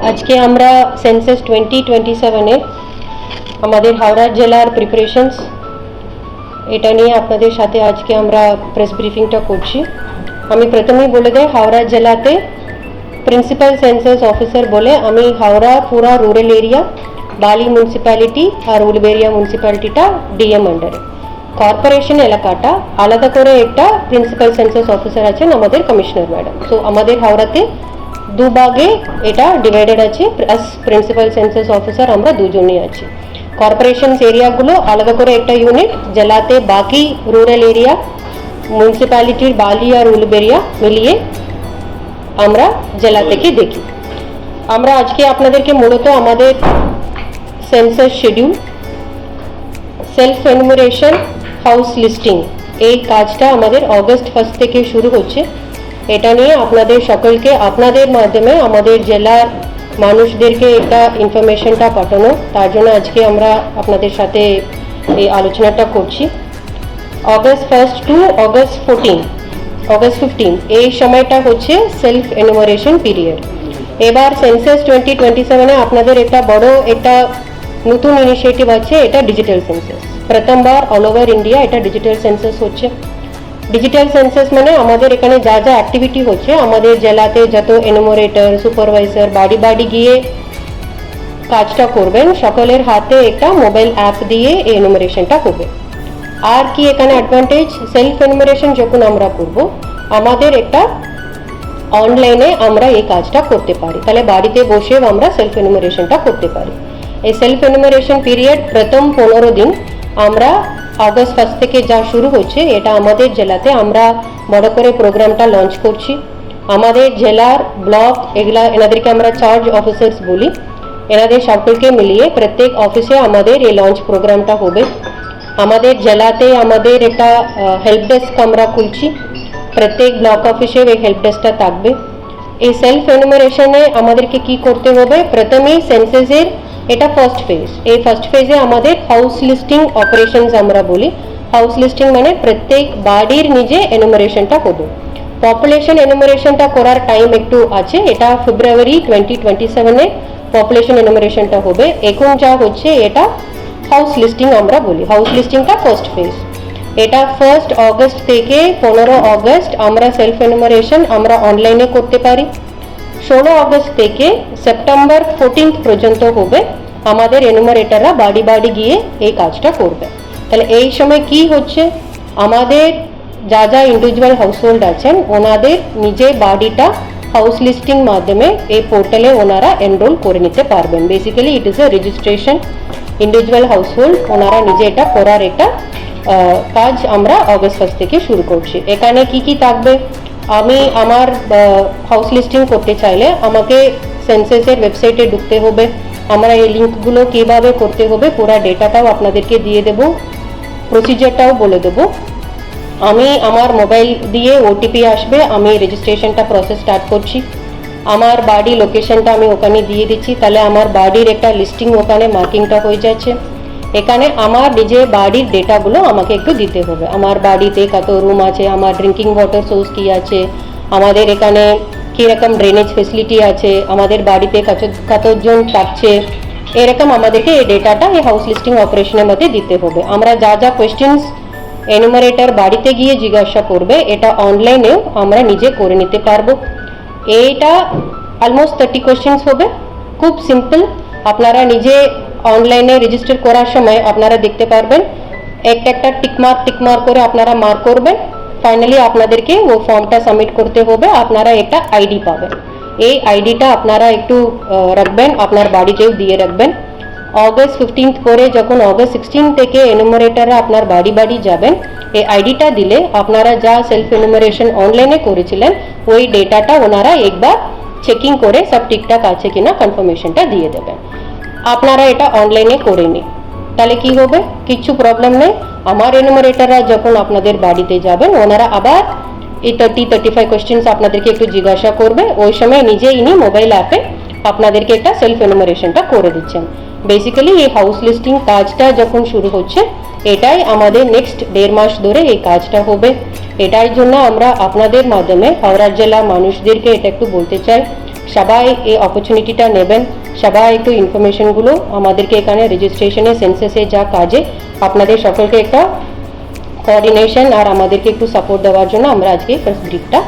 আজকে আমরা সেন্সাস 2027 আমাদের হাওড়া জেলার প্রিপারেশনস এটা নিয়ে আপনাদের সাথে আজকে আমরা প্রেস ব্রিফিংটা করছি। আমি প্রথমেই বলে দেই, হাওড়া জেলাতে প্রিন্সিপাল সেন্সাস অফিসার বলে আমি হাওড়া পুরা রুরাল এরিয়া, বালি মিউনিসিপ্যালিটি আর উলবেরিয়া মিউনিসিপ্যালিটিটা ডিএম আন্ডারে, কর্পোরেশন এলাকাটা আলাদা করে একটা প্রিন্সিপাল সেন্সাস অফিসার আছেন আমাদের কমিশনার ম্যাডাম। সো আমাদের হাওড়াতে দুভাগে এটা ডিভাইডেড আছে, প্লাস প্রিন্সিপাল সেন্সাস অফিসার আমরা দুজনই আছি। কর্পোরেশনস এরিয়াগুলো আলাদা করে একটা ইউনিট, জেলাতে বাকি রুরাল এরিয়া মিউনিসিপ্যালিটির বালি আর উলবেরিয়া মিলিয়ে আমরা জেলা থেকে দেখি। আমরা আজকে আপনাদেরকে মূলত আমাদের census schedule, self enumeration, house listing এই কাজটা আমাদের অগস্ট 1 থেকে শুরু হচ্ছে। এটা নিয়ে আপনাদের সকলকে আপনাদের মাধ্যমে আমাদের জেলার মানুষদেরকে এটা ইনফরমেশনটা পাঠানো, তার জন্য আজকে আমরা আপনাদের সাথে এই আলোচনাটা করছি। অগস্ট 1 টু অগস্ট 15 এই সময়টা হচ্ছে সেলফ এনুমারেশন পিরিয়ড। এবার সেন্সাস 2027 আপনাদের একটা বড় একটা নতুন ইনিশিয়েটিভ আছে, এটা ডিজিটাল সেন্সাস। প্রথমবার অল ওভার ইন্ডিয়া এটা ডিজিটাল সেন্সাস হচ্ছে। ডিজিটাল সেন্সাস মানে আমাদের এখানে যা যা অ্যাক্টিভিটি হচ্ছে, আমাদের জেলাতে যত এনুমারেটর, সুপারভাইজার বাড়ি বাড়ি গিয়ে কাজটা করবেন, সকলের হাতে একটা মোবাইল অ্যাপ দিয়ে এই এনুমারেশনটা হবে। আর কি এখানে অ্যাডভান্টেজ, সেলফ এনুমারেশন যখন আমরা করব আমাদের একটা অনলাইনে আমরা এই কাজটা করতে পারি, তাহলে বাড়িতে বসেও আমরা সেলফ এনুমারেশনটা করতে পারি। এই সেলফ এনুমারেশন পিরিয়ড প্রথম 15 দিন আমরা অগস্ট 1 থেকে যা শুরু হচ্ছে, এটা আমাদের জেলাতে আমরা বড় করে প্রোগ্রামটা লঞ্চ করছি। আমাদের জেলার ব্লক এগুলা এনাদেরকে আমরা চার্জ অফিসার্স বলি, এনাদের সকলকে মিলিয়ে প্রত্যেক অফিসে আমাদের এই লঞ্চ প্রোগ্রামটা হবে। আমাদের জেলাতে আমাদের একটা হেল্প ডেস্ক আমরা খুলছি, প্রত্যেক ব্লক অফিসে এই হেল্প ডেস্কটা থাকবে। এই সেলফ এনুমারেশনে আমাদেরকে কি করতে হবে, প্রথমেই সেন্সাসের এটা ফার্স্ট ফেজ। এই ফার্স্ট ফেজে আমাদের হাউস লিস্টিং অপারেশনস আমরা বলি। হাউস লিস্টিং মানে প্রত্যেক বাড়ির নিজে এনুমারেশনটা হবে। পপুলেশন এনুমারেশনটা করার টাইম একটু আছে, এটা ফেব্রুয়ারি 2027 পপুলেশন এনুমারেশনটা হবে। এখন যা হচ্ছে এটা হাউস লিস্টিং আমরা বলি। হাউস লিস্টিংটা ফার্স্ট ফেজ, এটা 1 অগস্ট থেকে 15 অগস্ট আমরা সেলফ এনুমারেশন আমরা অনলাইনে করতে পারি। 16 অগস্ট থেকে সেপ্টেম্বর 14 পর্যন্ত হবে, আমাদের এনুমারেটররা বাড়ি বাড়ি গিয়ে এই কাজটা করবে। তাহলে এই সময় কি হচ্ছে, আমাদের যা যা ইন্ডিভিজুয়াল হাউসহোল্ড আছেন ওনাদের নিজে বাড়িটা হাউস লিস্টিং মাধ্যমে এই পোর্টালে ওনারা এনরোল করে নিতে পারবেন। Basically it is a registration, individual household ওনারা নিজে এটা করার একটা কাজ আমরা অগস্ট 1 থেকে শুরু করছি। এখানে কি কি থাকবে, আমি আমার হাউস লিস্টিং করতে চাইলে আমাকে সেন্সাসের ওয়েবসাইটে ঢুকতে হবে। আমরা এই লিঙ্কগুলো কীভাবে করতে হবে পুরো ডেটাটাও আপনাদেরকে দিয়ে দেব, প্রসিজারটাও বলে দেব। আমি আমার মোবাইল দিয়ে ওটিপি আসবে, আমি রেজিস্ট্রেশনটা প্রসেস স্টার্ট করছি। আমার বাড়ি লোকেশনটা আমি ওখানে দিয়ে দিচ্ছি, তাহলে আমার বাড়ির একটা লিস্টিং ওখানে মার্কিংটা হয়ে যাচ্ছে। এখানে আমার নিজের বাড়ির ডেটাগুলো আমাকে একটু দিতে হবে, আমার বাড়িতে কত রুম আছে, আমার ড্রিঙ্কিং ওয়াটার সোর্স কী আছে, আমাদের এখানে কীরকম ড্রেনেজ ফেসিলিটি আছে, আমাদের বাড়িতে কতজন থাকছে, এরকম আমাদেরকে এই ডেটাটা এই হাউস লিস্টিং অপারেশনের মধ্যে দিতে হবে। আমরা যা যা কোয়েশ্চেন্স এনুমারেটর বাড়িতে গিয়ে জিজ্ঞাসা করবে এটা অনলাইনেও আমরা নিজে করে নিতে পারবো। এইটা অলমোস্ট 30 কোয়েশ্চেন্স হবে, খুব সিম্পল। আপনারা নিজে অনলাইনে রেজিস্টার করার সময় আপনারা দেখতে পারবেন একটা একটা টিকমার্ক করে আপনারা মার্ক করবেন। ফাইনালি আপনাদেরকে ও ফর্মটা সাবমিট করতে হবে, আপনারা একটা আইডি পাবেন। এই আইডিটা আপনারা একটু রাখবেন, আপনার বাড়িতেও দিয়ে রাখবেন। অগস্ট 15 করে যখন অগস্ট 16 থেকে এনুমারেটররা আপনার বাড়ি বাড়ি যাবেন, এই আইডিটা দিলে আপনারা যা সেলফ এনুমারেশন অনলাইনে করেছিলেন ওই ডেটাটা ওনারা একবার চেকিং করে সব ঠিকঠাক আছে কিনা কনফার্মেশনটা দিয়ে দেবেন। আপনারা এটা অনলাইনে করে নিন, তাহলে কি হবে, কিছু প্রবলেম নেই। আমার এনুমারেটররা যখন আপনাদের বাড়িতে যাবেন ওনারা আবার এই 30-35 কোয়েশ্চেন্স আপনাদেরকে একটু জিজ্ঞাসা করবে, ওই সময় নিজে ইনি মোবাইল অ্যাপে আপনাদেরকে একটা সেলফ এনুমারেশনটা করে দিচ্ছেন। বেসিক্যালি এই হাউস লিস্টিং কাজটা যখন শুরু হচ্ছে, এটাই আমাদের নেক্সট 1.5 মাস ধরে এই কাজটা হবে। এটার জন্য আমরা আপনাদের মাধ্যমে হাওড়া জেলা মানুষদেরকে এটা একটু বলতে চাই, সবাই এই অপরচুনিটিটা নেবেন, সবাই একটু ইনফরমেশনগুলো আমাদেরকে এখানে রেজিস্ট্রেশনে সেন্সাসে যা কাজে আপনাদের সকলকে একটা কোঅর্ডিনেশন আর আমাদেরকে একটু সাপোর্ট দেওয়ার জন্য আমরা আজকে প্রেস ব্রিফটা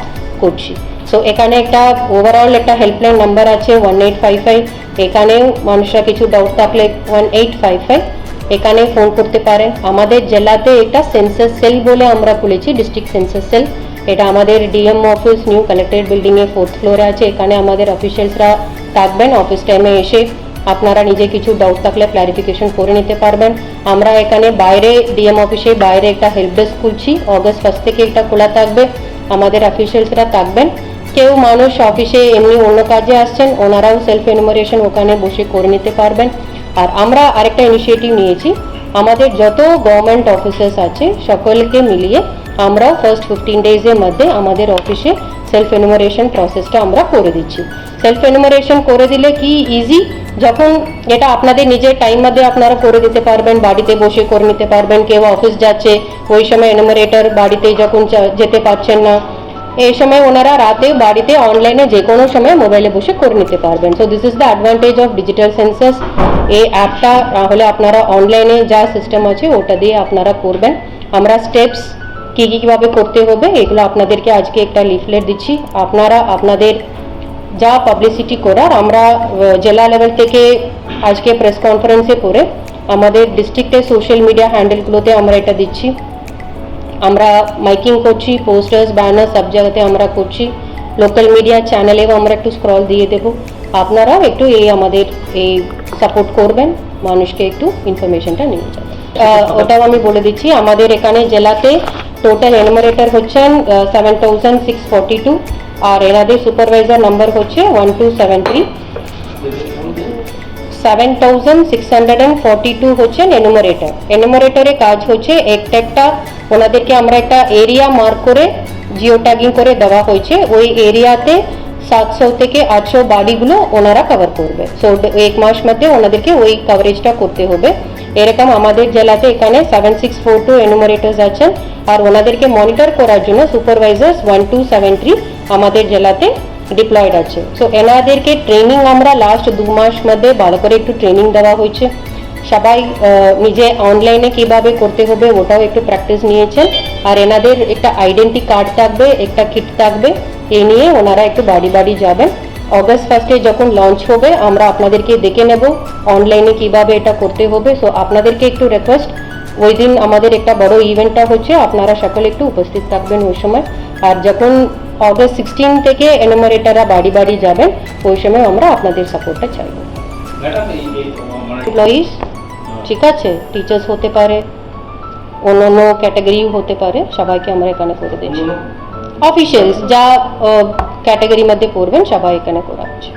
করছি। সো এখানে একটা ওভারঅল একটা হেল্পলাইন নাম্বার আছে 1855, এখানেও মানুষরা কিছু ডাউট থাকলে 1855 এখানে ফোন করতে পারেন। আমাদের জেলাতে একটা সেন্সাস সেল বলে আমরা খুলেছি, ডিস্ট্রিক্ট সেন্সাস সেল। এটা আমাদের ডিএম অফিস নিউ কালেক্টরেট বিল্ডিংয়ে 4th ফ্লোরে আছে। এখানে আমাদের অফিসিয়ালসরা থাকবেন, অফিস টাইমে এসে আপনারা নিজে কিছু ডাউট থাকলে ক্লারিফিকেশন করে নিতে পারবেন। আমরা এখানে বাইরে ডিএম অফিসে বাইরে একটা হেল্প ডেস্ক খুলছি, অগস্ট 1 থেকে এটা খোলা থাকবে, আমাদের অফিসিয়ালসরা থাকবেন। কেউ মানুষ অফিসে এমনি অন্য কাজে আসছেন, ওনারাও সেলফ এনুমারেশন ওখানে বসে করে নিতে পারবেন। আর আমরা আরেকটা ইনিশিয়েটিভ নিয়েছি, আমাদের যত গভর্নমেন্ট অফিসার্স আছে সকলকে মিলিয়ে আমরা ফার্স্ট 15 ডেজের মধ্যে আমাদের অফিসে সেলফ এনুমারেশন প্রসেসটা আমরা করে দিচ্ছি। সেলফ এনুমারেশন করে দিলে কি ইজি, যখন এটা আপনাদের নিজের টাইম মধ্যে আপনারা করে দিতে পারবেন, বাড়িতে বসে করে নিতে পারবেন। কেউ অফিস যাচ্ছে ওই সময় এনুমারেটর বাড়িতে যখন যেতে পারছেন না, এই সময় ওনারা রাতে বাড়িতে অনলাইনে যে কোনো সময় মোবাইলে বসে করে নিতে পারবেন। So this is the advantage of digital census. এই অ্যাপটা হলে আপনারা অনলাইনে যা সিস্টেম আছে ওটা দিয়ে আপনারা করবেন। আমরা স্টেপস কীভাবে করতে হবে এগুলো আপনাদেরকে আজকে একটা লিফলেট দিচ্ছি। আপনারা আপনাদের যা পাবলিসিটি করার আমরা জেলা লেভেল থেকে আজকে প্রেস কনফারেন্সে করে আমাদের ডিস্ট্রিক্টের সোশ্যাল মিডিয়া হ্যান্ডেলগুলোতে আমরা এটা দিচ্ছি। আমরা মাইকিং করছি, পোস্টার্স ব্যানার সব জায়গাতে আমরা করছি, লোকাল মিডিয়া চ্যানেলেও আমরা একটু স্ক্রল দিয়ে দেবো। আপনারাও একটু আমাদের এই সাপোর্ট করবেন, মানুষকে একটু ইনফরমেশনটা নিয়ে যাবেন। ওটাও আমি বলে দিচ্ছি, আমাদের এখানে জেলাতে টোটাল এনুমারেটর হচ্ছেন 7642 আর এনাদের সুপারভাইজার নাম্বার হচ্ছে 1273। 7642 হচ্ছেন এনুমারেটর। এনুমারেটরের কাজ হচ্ছে একটা ওনাদেরকে আমরা একটা এরিয়া মার্ক করে জিও ট্যাগিং করে দেওয়া হয়েছে, ওই এরিয়াতে 700 থেকে 800 বাড়িগুলো ওনারা কভার করবে। সো 1 মাস মধ্যে ওনাদেরকে ওই কভারেজটা করতে হবে। এরকম আমাদের জেলাতে এখানে 7642 এনুমারেটর্স আছেন আর ওনাদেরকে মনিটর করার জন্য সুপারভাইজার্স 1273 আমাদের জেলাতে ডিপ্লয়েড আছে। সো এনাদেরকে ট্রেনিং আমরা লাস্ট 2 মাস মধ্যে ভালো করে একটু ট্রেনিং দেওয়া হয়েছে। সবাই নিজে অনলাইনে কিভাবে করতে হবে ওটাও একটু প্র্যাকটিস নিয়েছেন। আর এনাদের একটা আইডেন্টি কার্ড থাকবে, একটা কিট থাকবে, এই নিয়ে ওনারা একটু বাড়ি বাড়ি যাবেন। অগস্ট 1 যখন লঞ্চ হবে আমরা আপনাদেরকে দেখে নেব অনলাইনে কিভাবে এটা করতে হবে। সো আপনাদেরকে একটু রিকোয়েস্ট, ওই দিন আমাদের একটা বড় ইভেন্টটা হচ্ছে, আপনারা সকলে একটু উপস্থিত থাকবেন ওই সময়। আর যখন অগস্ট 16 থেকে এনুমারেটররা বাড়ি বাড়ি যাবেন ওই সময় আমরা আপনাদের সাপোর্টটা চাইব। এমপ্লয়িজ ঠিক আছে, টিচার্স হতে পারে, অন্য ক্যাটাগরিও হতে পারে, সবাইকে আমরা এখানে করে দিচ্ছি। অফিসিয়ালস যা ক্যাটাগরির মধ্যে পড়বেন সবাই এখানে করা হচ্ছে।